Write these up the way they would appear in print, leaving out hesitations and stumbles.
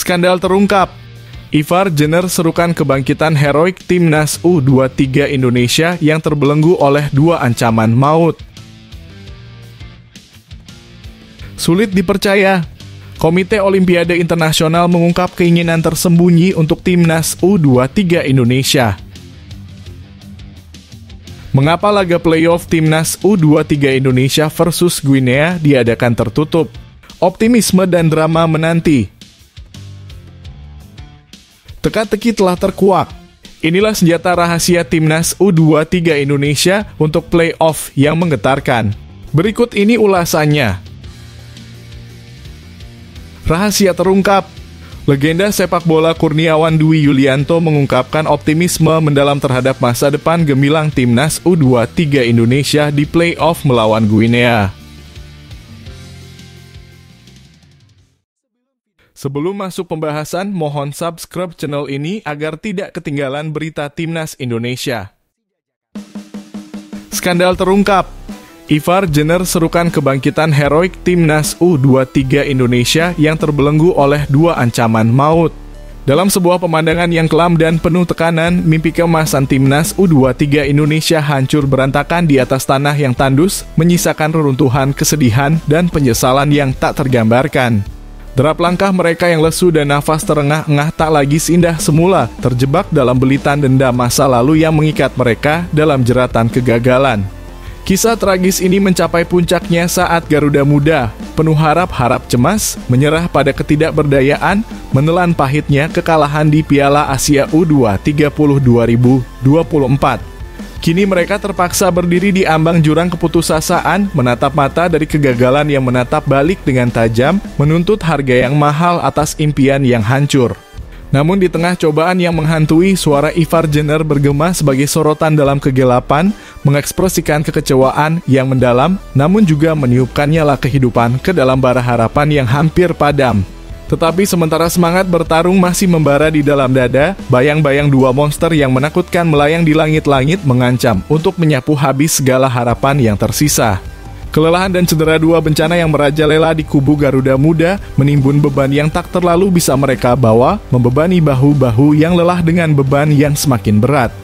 Skandal terungkap. Ivar Jenner serukan kebangkitan heroik Timnas U23 Indonesia yang terbelenggu oleh dua ancaman maut. Sulit dipercaya, Komite Olimpiade Internasional mengungkap keinginan tersembunyi untuk Timnas U23 Indonesia. Mengapa laga playoff Timnas U23 Indonesia versus Guinea diadakan tertutup? Optimisme dan drama menanti. Teka-teki telah terkuak. Inilah senjata rahasia Timnas U23 Indonesia untuk playoff yang menggetarkan. Berikut ini ulasannya. Rahasia terungkap. Legenda sepak bola Kurniawan Dwi Yulianto mengungkapkan optimisme mendalam terhadap masa depan gemilang Timnas U23 Indonesia di playoff melawan Guinea. Sebelum masuk pembahasan, mohon subscribe channel ini agar tidak ketinggalan berita Timnas Indonesia. Skandal terungkap. Ivar Jenner serukan kebangkitan heroik Timnas U23 Indonesia yang terbelenggu oleh dua ancaman maut. Dalam sebuah pemandangan yang kelam dan penuh tekanan, mimpi keemasan Timnas U23 Indonesia hancur berantakan di atas tanah yang tandus, menyisakan reruntuhan, kesedihan, dan penyesalan yang tak tergambarkan. Derap langkah mereka yang lesu dan nafas terengah-engah tak lagi seindah semula, terjebak dalam belitan dendam masa lalu yang mengikat mereka dalam jeratan kegagalan. Kisah tragis ini mencapai puncaknya saat Garuda Muda, penuh harap-harap cemas, menyerah pada ketidakberdayaan, menelan pahitnya kekalahan di Piala Asia U23 2024. Kini mereka terpaksa berdiri di ambang jurang keputusasaan, menatap mata dari kegagalan yang menatap balik dengan tajam, menuntut harga yang mahal atas impian yang hancur. Namun di tengah cobaan yang menghantui, suara Ivar Jenner bergema sebagai sorotan dalam kegelapan, mengekspresikan kekecewaan yang mendalam, namun juga meniupkan nyala kehidupan ke dalam bara harapan yang hampir padam. Tetapi sementara semangat bertarung masih membara di dalam dada, bayang-bayang dua monster yang menakutkan melayang di langit-langit mengancam untuk menyapu habis segala harapan yang tersisa. Kelelahan dan cedera dua bencana yang merajalela di kubu Garuda Muda menimbun beban yang tak terlalu bisa mereka bawa, membebani bahu-bahu yang lelah dengan beban yang semakin berat.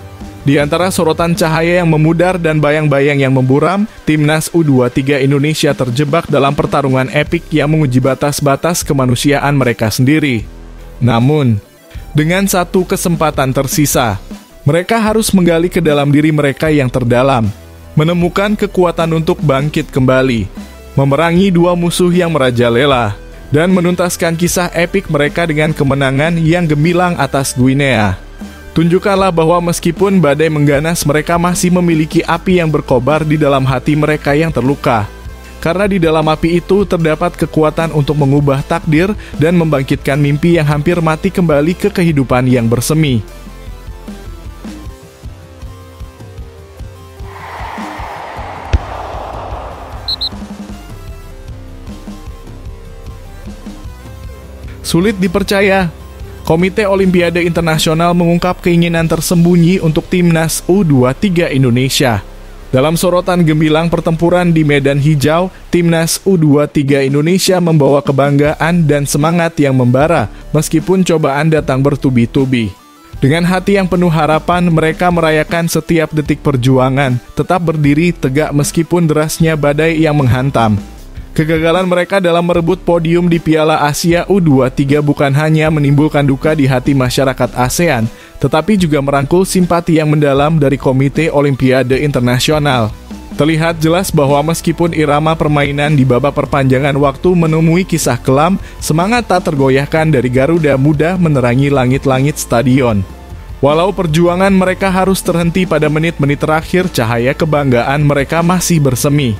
Di antara sorotan cahaya yang memudar dan bayang-bayang yang memburam, Timnas U23 Indonesia terjebak dalam pertarungan epik yang menguji batas-batas kemanusiaan mereka sendiri. Namun, dengan satu kesempatan tersisa, mereka harus menggali ke dalam diri mereka yang terdalam, menemukan kekuatan untuk bangkit kembali, memerangi dua musuh yang merajalela, dan menuntaskan kisah epik mereka dengan kemenangan yang gemilang atas Guinea. Tunjukkanlah bahwa meskipun badai mengganas, mereka masih memiliki api yang berkobar di dalam hati mereka yang terluka. Karena di dalam api itu terdapat kekuatan untuk mengubah takdir dan membangkitkan mimpi yang hampir mati kembali ke kehidupan yang bersemi. Sulit dipercaya, Komite Olimpiade Internasional mengungkap keinginan tersembunyi untuk Timnas U23 Indonesia. Dalam sorotan gemilang pertempuran di medan hijau, Timnas U23 Indonesia membawa kebanggaan dan semangat yang membara, meskipun cobaan datang bertubi-tubi. Dengan hati yang penuh harapan, mereka merayakan setiap detik perjuangan, tetap berdiri tegak meskipun derasnya badai yang menghantam. Kegagalan mereka dalam merebut podium di Piala Asia U23 bukan hanya menimbulkan duka di hati masyarakat ASEAN, tetapi juga merangkul simpati yang mendalam dari Komite Olimpiade Internasional. Terlihat jelas bahwa meskipun irama permainan di babak perpanjangan waktu menemui kisah kelam, semangat tak tergoyahkan dari Garuda Muda menerangi langit-langit stadion. Walau perjuangan mereka harus terhenti pada menit-menit terakhir, cahaya kebanggaan mereka masih bersemi.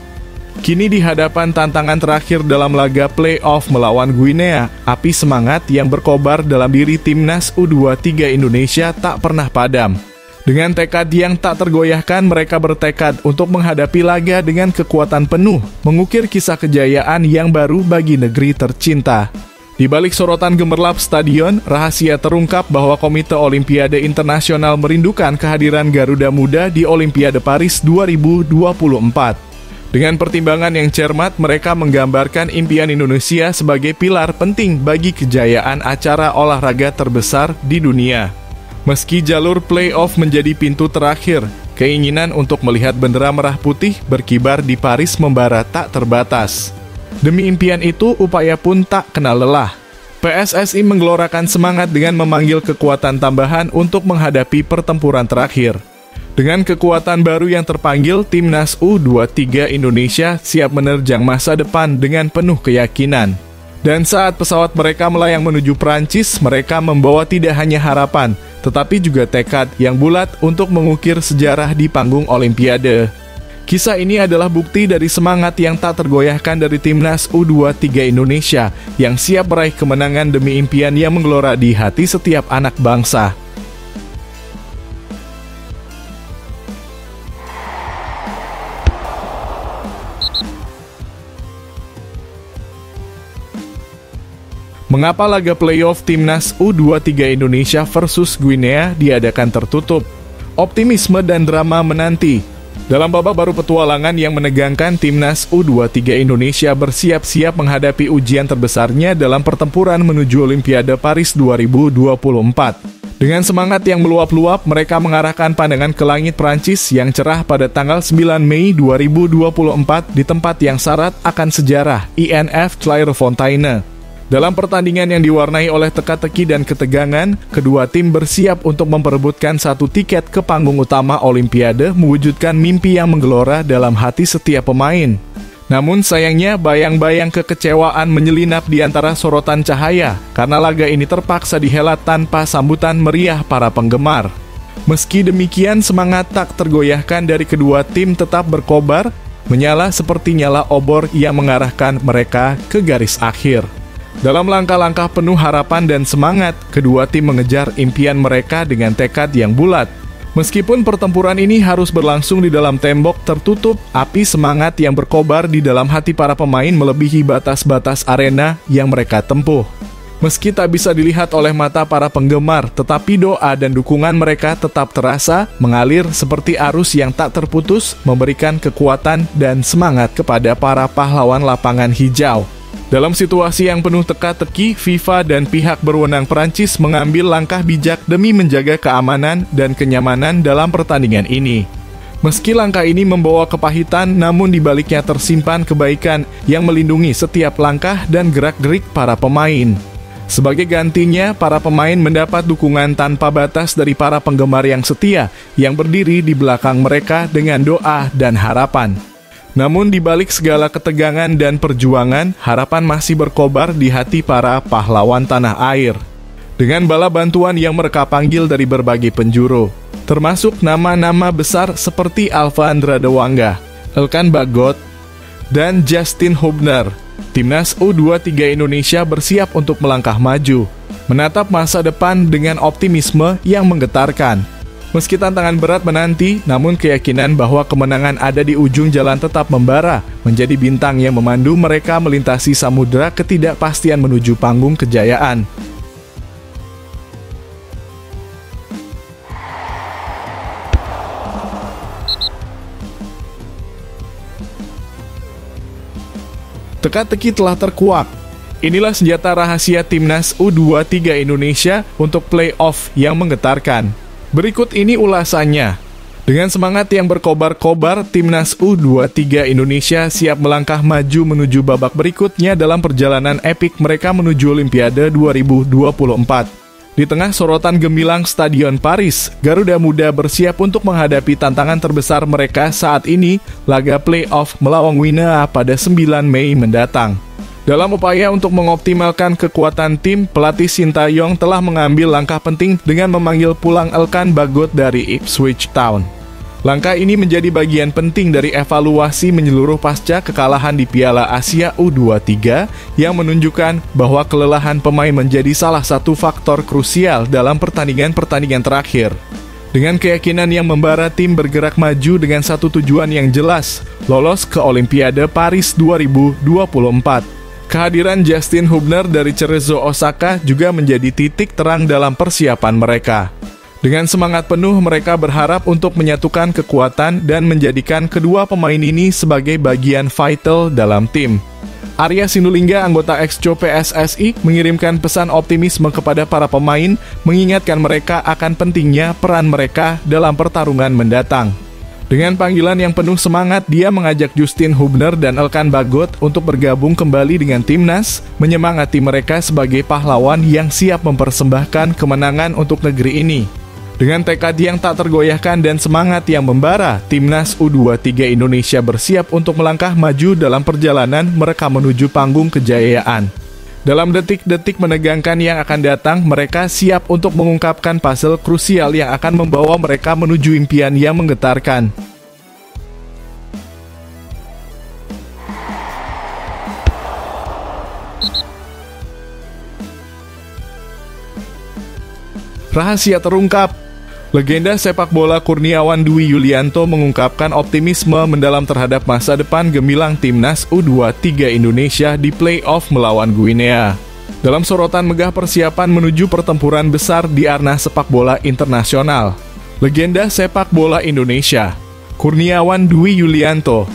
Kini di hadapan tantangan terakhir dalam laga playoff melawan Guinea, api semangat yang berkobar dalam diri Timnas U23 Indonesia tak pernah padam. Dengan tekad yang tak tergoyahkan, mereka bertekad untuk menghadapi laga dengan kekuatan penuh, mengukir kisah kejayaan yang baru bagi negeri tercinta. Di balik sorotan gemerlap stadion, rahasia terungkap bahwa Komite Olimpiade Internasional merindukan kehadiran Garuda Muda di Olimpiade Paris 2024. Dengan pertimbangan yang cermat, mereka menggambarkan impian Indonesia sebagai pilar penting bagi kejayaan acara olahraga terbesar di dunia. Meski jalur play-off menjadi pintu terakhir, keinginan untuk melihat bendera merah putih berkibar di Paris membara tak terbatas. Demi impian itu, upaya pun tak kenal lelah. PSSI menggelorakan semangat dengan memanggil kekuatan tambahan untuk menghadapi pertempuran terakhir. Dengan kekuatan baru yang terpanggil, Timnas U23 Indonesia siap menerjang masa depan dengan penuh keyakinan. Dan saat pesawat mereka melayang menuju Prancis, mereka membawa tidak hanya harapan, tetapi juga tekad yang bulat untuk mengukir sejarah di panggung Olimpiade. Kisah ini adalah bukti dari semangat yang tak tergoyahkan dari Timnas U23 Indonesia yang siap meraih kemenangan demi impian yang menggelora di hati setiap anak bangsa. Mengapa laga playoff Timnas U23 Indonesia versus Guinea diadakan tertutup? Optimisme dan drama menanti. Dalam babak baru petualangan yang menegangkan, Timnas U23 Indonesia bersiap-siap menghadapi ujian terbesarnya dalam pertempuran menuju Olimpiade Paris 2024. Dengan semangat yang meluap-luap, mereka mengarahkan pandangan ke langit Prancis yang cerah pada tanggal 9 Mei 2024 di tempat yang syarat akan sejarah, INF Clairefontaine. Dalam pertandingan yang diwarnai oleh teka-teki dan ketegangan, kedua tim bersiap untuk memperebutkan satu tiket ke panggung utama Olimpiade, mewujudkan mimpi yang menggelora dalam hati setiap pemain. Namun sayangnya, bayang-bayang kekecewaan menyelinap di antara sorotan cahaya, karena laga ini terpaksa dihelat tanpa sambutan meriah para penggemar. Meski demikian, semangat tak tergoyahkan dari kedua tim tetap berkobar, menyala seperti nyala obor yang mengarahkan mereka ke garis akhir. Dalam langkah-langkah penuh harapan dan semangat, kedua tim mengejar impian mereka dengan tekad yang bulat. Meskipun pertempuran ini harus berlangsung di dalam tembok tertutup, api semangat yang berkobar di dalam hati para pemain melebihi batas-batas arena yang mereka tempuh. Meski tak bisa dilihat oleh mata para penggemar, tetapi doa dan dukungan mereka tetap terasa mengalir seperti arus yang tak terputus, memberikan kekuatan dan semangat kepada para pahlawan lapangan hijau. Dalam situasi yang penuh teka-teki, FIFA dan pihak berwenang Prancis mengambil langkah bijak demi menjaga keamanan dan kenyamanan dalam pertandingan ini. Meski langkah ini membawa kepahitan, namun di baliknya tersimpan kebaikan yang melindungi setiap langkah dan gerak-gerik para pemain. Sebagai gantinya, para pemain mendapat dukungan tanpa batas dari para penggemar yang setia, yang berdiri di belakang mereka dengan doa dan harapan. Namun di balik segala ketegangan dan perjuangan, harapan masih berkobar di hati para pahlawan tanah air. Dengan bala bantuan yang mereka panggil dari berbagai penjuru, termasuk nama-nama besar seperti Alpha Andrade Wanga, Elkan Bagot, dan Justin Hubner, Timnas U23 Indonesia bersiap untuk melangkah maju, menatap masa depan dengan optimisme yang menggetarkan. Meski tantangan berat menanti, namun keyakinan bahwa kemenangan ada di ujung jalan tetap membara, menjadi bintang yang memandu mereka melintasi samudera ketidakpastian menuju panggung kejayaan. Teka-teki telah terkuak. Inilah senjata rahasia Timnas U23 Indonesia untuk play-off yang menggetarkan. Berikut ini ulasannya. Dengan semangat yang berkobar-kobar, Timnas U23 Indonesia siap melangkah maju menuju babak berikutnya dalam perjalanan epik mereka menuju Olimpiade 2024. Di tengah sorotan gemilang Stadion Paris, Garuda Muda bersiap untuk menghadapi tantangan terbesar mereka saat ini, laga play-off melawan Guinea pada 9 Mei mendatang. Dalam upaya untuk mengoptimalkan kekuatan tim, pelatih Sintayong telah mengambil langkah penting dengan memanggil pulang Elkan Bagot dari Ipswich Town. Langkah ini menjadi bagian penting dari evaluasi menyeluruh pasca kekalahan di Piala Asia U23 yang menunjukkan bahwa kelelahan pemain menjadi salah satu faktor krusial dalam pertandingan-pertandingan terakhir. Dengan keyakinan yang membara, tim bergerak maju dengan satu tujuan yang jelas, lolos ke Olimpiade Paris 2024. Kehadiran Justin Hubner dari Cerezo Osaka juga menjadi titik terang dalam persiapan mereka. Dengan semangat penuh, mereka berharap untuk menyatukan kekuatan dan menjadikan kedua pemain ini sebagai bagian vital dalam tim. Arya Sinulinga, anggota Exco PSSI, mengirimkan pesan optimisme kepada para pemain, mengingatkan mereka akan pentingnya peran mereka dalam pertarungan mendatang. Dengan panggilan yang penuh semangat, dia mengajak Justin Hubner dan Elkan Bagot untuk bergabung kembali dengan timnas, menyemangati mereka sebagai pahlawan yang siap mempersembahkan kemenangan untuk negeri ini. Dengan tekad yang tak tergoyahkan dan semangat yang membara, timnas U23 Indonesia bersiap untuk melangkah maju dalam perjalanan mereka menuju panggung kejayaan. Dalam detik-detik menegangkan yang akan datang, mereka siap untuk mengungkapkan puzzle krusial yang akan membawa mereka menuju impian yang menggetarkan. Rahasia terungkap. Legenda sepak bola Kurniawan Dwi Yulianto mengungkapkan optimisme mendalam terhadap masa depan gemilang timnas U23 Indonesia di play-off melawan Guinea. Dalam sorotan megah persiapan menuju pertempuran besar di arena sepak bola internasional, legenda sepak bola Indonesia, Kurniawan Dwi Yulianto,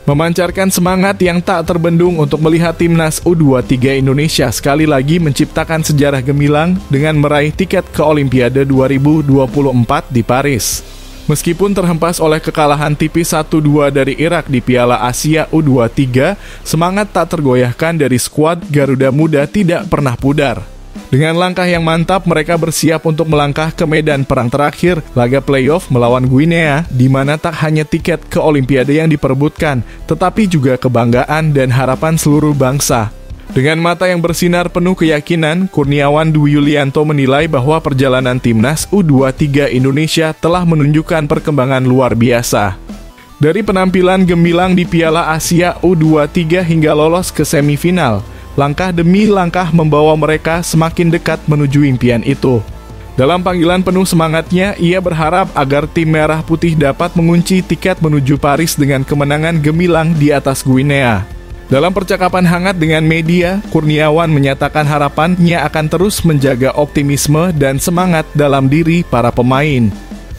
memancarkan semangat yang tak terbendung untuk melihat timnas U23 Indonesia sekali lagi menciptakan sejarah gemilang dengan meraih tiket ke Olimpiade 2024 di Paris. Meskipun terhempas oleh kekalahan tipis 1-2 dari Irak di Piala Asia U23, semangat tak tergoyahkan dari skuad Garuda Muda tidak pernah pudar. Dengan langkah yang mantap, mereka bersiap untuk melangkah ke medan perang terakhir, laga playoff melawan Guinea, di mana tak hanya tiket ke Olimpiade yang diperebutkan, tetapi juga kebanggaan dan harapan seluruh bangsa. Dengan mata yang bersinar penuh keyakinan, Kurniawan Dwi Yulianto menilai bahwa perjalanan timnas U23 Indonesia telah menunjukkan perkembangan luar biasa. Dari penampilan gemilang di Piala Asia U23 hingga lolos ke semifinal, langkah demi langkah membawa mereka semakin dekat menuju impian itu. Dalam panggilan penuh semangatnya, ia berharap agar tim merah putih dapat mengunci tiket menuju Paris dengan kemenangan gemilang di atas Guinea. Dalam percakapan hangat dengan media, Kurniawan menyatakan harapannya akan terus menjaga optimisme dan semangat dalam diri para pemain.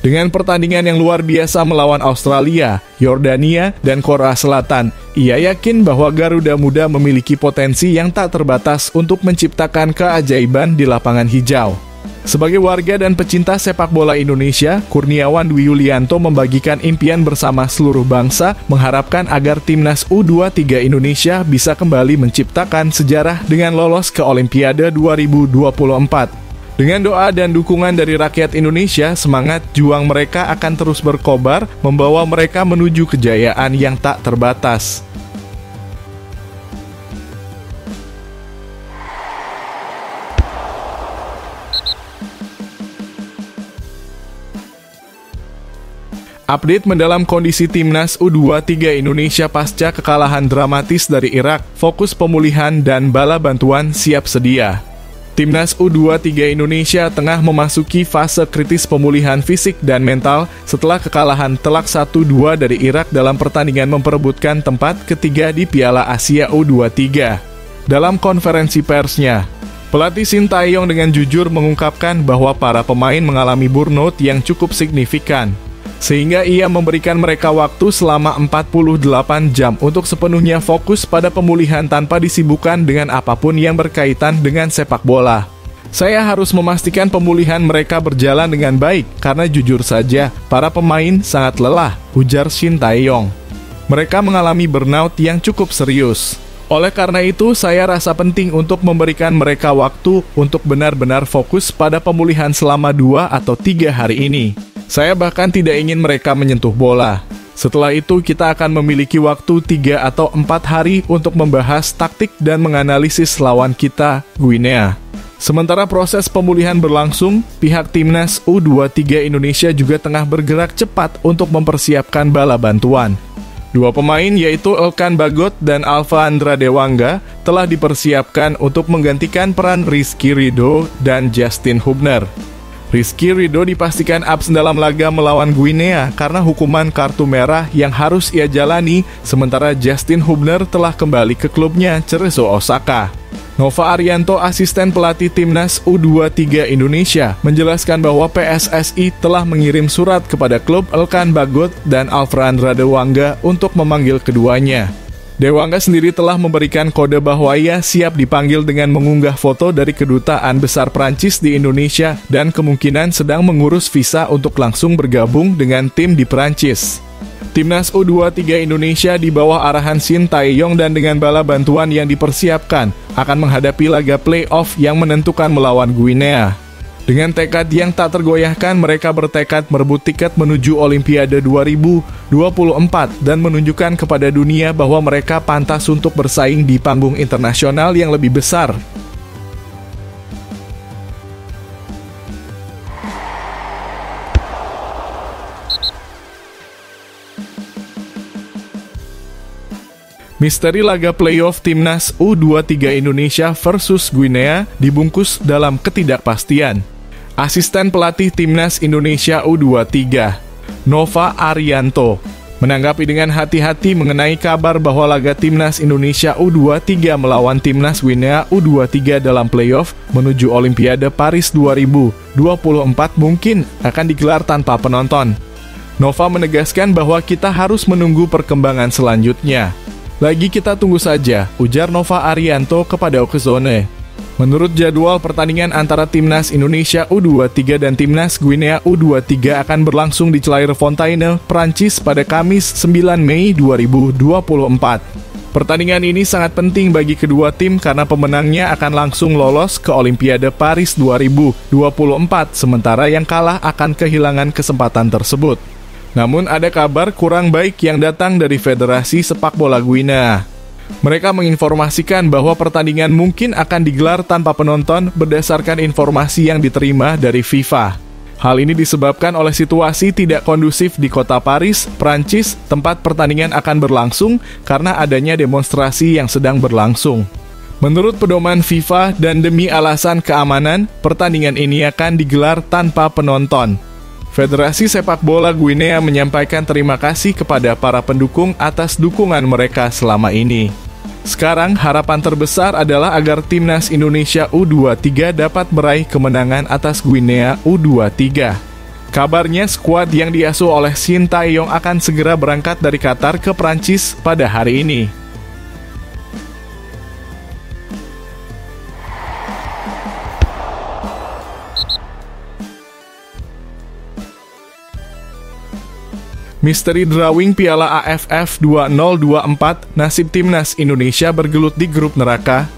Dengan pertandingan yang luar biasa melawan Australia, Yordania, dan Korea Selatan, ia yakin bahwa Garuda Muda memiliki potensi yang tak terbatas untuk menciptakan keajaiban di lapangan hijau. Sebagai warga dan pecinta sepak bola Indonesia, Kurniawan Dwi Yulianto membagikan impian bersama seluruh bangsa, mengharapkan agar timnas U23 Indonesia bisa kembali menciptakan sejarah dengan lolos ke Olimpiade 2024. Dengan doa dan dukungan dari rakyat Indonesia, semangat juang mereka akan terus berkobar, membawa mereka menuju kejayaan yang tak terbatas. Update mendalam kondisi timnas U23 Indonesia pasca kekalahan dramatis dari Irak, fokus pemulihan dan bala bantuan siap sedia. Timnas U23 Indonesia tengah memasuki fase kritis pemulihan fisik dan mental setelah kekalahan telak 1-2 dari Irak dalam pertandingan memperebutkan tempat ketiga di Piala Asia U23. Dalam konferensi persnya, pelatih Sintayong dengan jujur mengungkapkan bahwa para pemain mengalami burnout yang cukup signifikan, sehingga ia memberikan mereka waktu selama 48 jam untuk sepenuhnya fokus pada pemulihan tanpa disibukkan dengan apapun yang berkaitan dengan sepak bola. Saya harus memastikan pemulihan mereka berjalan dengan baik, karena jujur saja, para pemain sangat lelah, ujar Sintayong. Mereka mengalami burnout yang cukup serius. Oleh karena itu, saya rasa penting untuk memberikan mereka waktu untuk benar-benar fokus pada pemulihan selama 2 atau 3 hari ini. Saya bahkan tidak ingin mereka menyentuh bola. Setelah itu kita akan memiliki waktu 3 atau 4 hari untuk membahas taktik dan menganalisis lawan kita, Guinea. Sementara proses pemulihan berlangsung, pihak timnas U23 Indonesia juga tengah bergerak cepat untuk mempersiapkan bala bantuan. 2 pemain yaitu Elkan Bagot dan Alfa Andra Dewangga telah dipersiapkan untuk menggantikan peran Rizky Ridho dan Justin Hubner. Rizky Ridho dipastikan absen dalam laga melawan Guinea karena hukuman kartu merah yang harus ia jalani, sementara Justin Hubner telah kembali ke klubnya Cerezo Osaka. Nova Arianto, asisten pelatih Timnas U23 Indonesia, menjelaskan bahwa PSSI telah mengirim surat kepada klub Elkan Bagot dan Alfreandra Dewangga untuk memanggil keduanya. Dewangga sendiri telah memberikan kode bahwa ia siap dipanggil dengan mengunggah foto dari Kedutaan Besar Prancis di Indonesia dan kemungkinan sedang mengurus visa untuk langsung bergabung dengan tim di Prancis. Timnas U23 Indonesia di bawah arahan Shin Tae-yong dan dengan bala bantuan yang dipersiapkan akan menghadapi laga play-off yang menentukan melawan Guinea. Dengan tekad yang tak tergoyahkan, mereka bertekad merebut tiket menuju Olimpiade 2024 dan menunjukkan kepada dunia bahwa mereka pantas untuk bersaing di panggung internasional yang lebih besar. Misteri laga playoff Timnas U23 Indonesia versus Guinea dibungkus dalam ketidakpastian. Asisten pelatih Timnas Indonesia U23, Nova Arianto, menanggapi dengan hati-hati mengenai kabar bahwa laga Timnas Indonesia U23 melawan Timnas Guinea U23 dalam playoff menuju Olimpiade Paris 2024 mungkin akan digelar tanpa penonton. Nova menegaskan bahwa kita harus menunggu perkembangan selanjutnya. Lagi kita tunggu saja, ujar Nova Arianto kepada Okezone. Menurut jadwal, pertandingan antara Timnas Indonesia U23 dan Timnas Guinea U23 akan berlangsung di Clairefontaine, Prancis pada Kamis 9 Mei 2024. Pertandingan ini sangat penting bagi kedua tim karena pemenangnya akan langsung lolos ke Olimpiade Paris 2024, sementara yang kalah akan kehilangan kesempatan tersebut. Namun ada kabar kurang baik yang datang dari Federasi Sepak Bola Guinea. Mereka menginformasikan bahwa pertandingan mungkin akan digelar tanpa penonton berdasarkan informasi yang diterima dari FIFA. Hal ini disebabkan oleh situasi tidak kondusif di kota Paris, Prancis, tempat pertandingan akan berlangsung karena adanya demonstrasi yang sedang berlangsung. Menurut pedoman FIFA dan demi alasan keamanan, pertandingan ini akan digelar tanpa penonton. Federasi Sepak Bola Guinea menyampaikan terima kasih kepada para pendukung atas dukungan mereka selama ini. Sekarang harapan terbesar adalah agar Timnas Indonesia U23 dapat meraih kemenangan atas Guinea U23. Kabarnya skuad yang diasuh oleh Shin Tae-yong akan segera berangkat dari Qatar ke Prancis pada hari ini. Misteri drawing Piala AFF 2024, nasib Timnas Indonesia bergelut di grup neraka.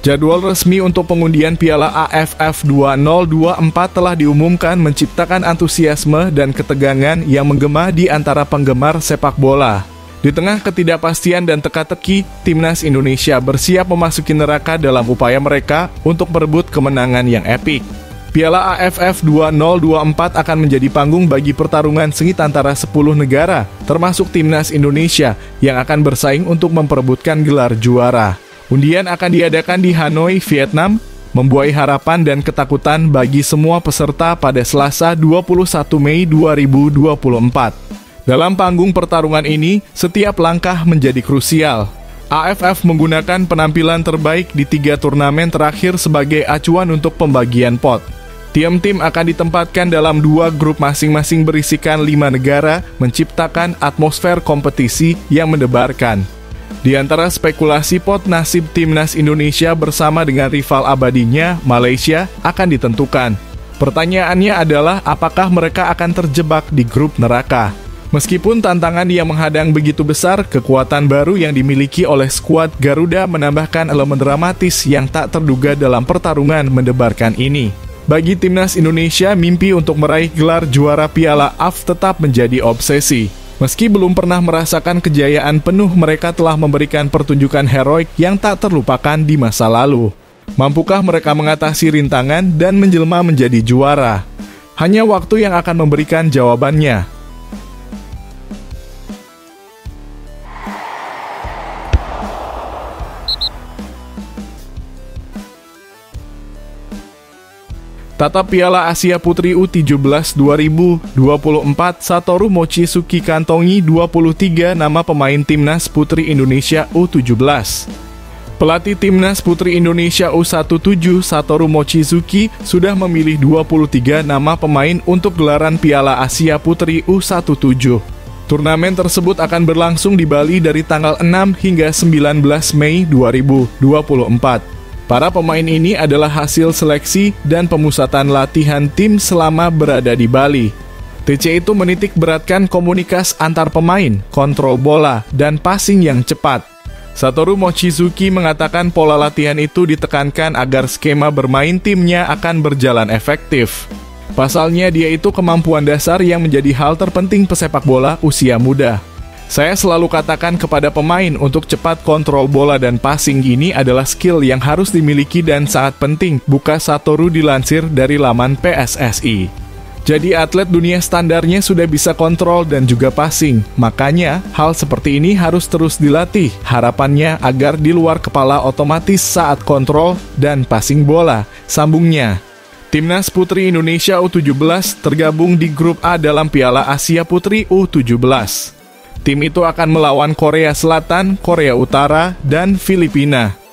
Jadwal resmi untuk pengundian Piala AFF 2024 telah diumumkan, menciptakan antusiasme dan ketegangan yang menggema di antara penggemar sepak bola. Di tengah ketidakpastian dan teka-teki, Timnas Indonesia bersiap memasuki neraka dalam upaya mereka untuk merebut kemenangan yang epik. Piala AFF 2024 akan menjadi panggung bagi pertarungan sengit antara 10 negara, termasuk Timnas Indonesia, yang akan bersaing untuk memperebutkan gelar juara. Undian akan diadakan di Hanoi, Vietnam, membuai harapan dan ketakutan bagi semua peserta pada Selasa 21 Mei 2024. Dalam panggung pertarungan ini, setiap langkah menjadi krusial. AFF menggunakan penampilan terbaik di 3 turnamen terakhir sebagai acuan untuk pembagian pot. Tim-tim akan ditempatkan dalam 2 grup masing-masing berisikan 5 negara, menciptakan atmosfer kompetisi yang mendebarkan. Di antara spekulasi pot, nasib Timnas Indonesia bersama dengan rival abadinya, Malaysia, akan ditentukan. Pertanyaannya adalah apakah mereka akan terjebak di grup neraka? Meskipun tantangan yang menghadang begitu besar, kekuatan baru yang dimiliki oleh skuad Garuda menambahkan elemen dramatis yang tak terduga dalam pertarungan mendebarkan ini. Bagi Timnas Indonesia, mimpi untuk meraih gelar juara Piala AFF tetap menjadi obsesi. Meski belum pernah merasakan kejayaan penuh, mereka telah memberikan pertunjukan heroik yang tak terlupakan di masa lalu. Mampukah mereka mengatasi rintangan dan menjelma menjadi juara? Hanya waktu yang akan memberikan jawabannya. Tata Piala Asia Putri U17 2024, Satoru Mochizuki kantongi 23 nama pemain Timnas Putri Indonesia U17. Pelatih Timnas Putri Indonesia U17 Satoru Mochizuki sudah memilih 23 nama pemain untuk gelaran Piala Asia Putri U17. Turnamen tersebut akan berlangsung di Bali dari tanggal 6 hingga 19 Mei 2024. Para pemain ini adalah hasil seleksi dan pemusatan latihan tim selama berada di Bali. TC itu menitik beratkan komunikasi antar pemain, kontrol bola, dan passing yang cepat. Satoru Mochizuki mengatakan pola latihan itu ditekankan agar skema bermain timnya akan berjalan efektif. Pasalnya dia itu kemampuan dasar yang menjadi hal terpenting pesepak bola usia muda. Saya selalu katakan kepada pemain untuk cepat kontrol bola dan passing ini adalah skill yang harus dimiliki dan sangat penting, buka Satoru dilansir dari laman PSSI. Jadi atlet dunia standarnya sudah bisa kontrol dan juga passing. Makanya, hal seperti ini harus terus dilatih. Harapannya agar di luar kepala otomatis saat kontrol dan passing bola. Sambungnya. Timnas Putri Indonesia U17 tergabung di grup A dalam Piala Asia Putri U17. Tim itu akan melawan Korea Selatan, Korea Utara, dan Filipina.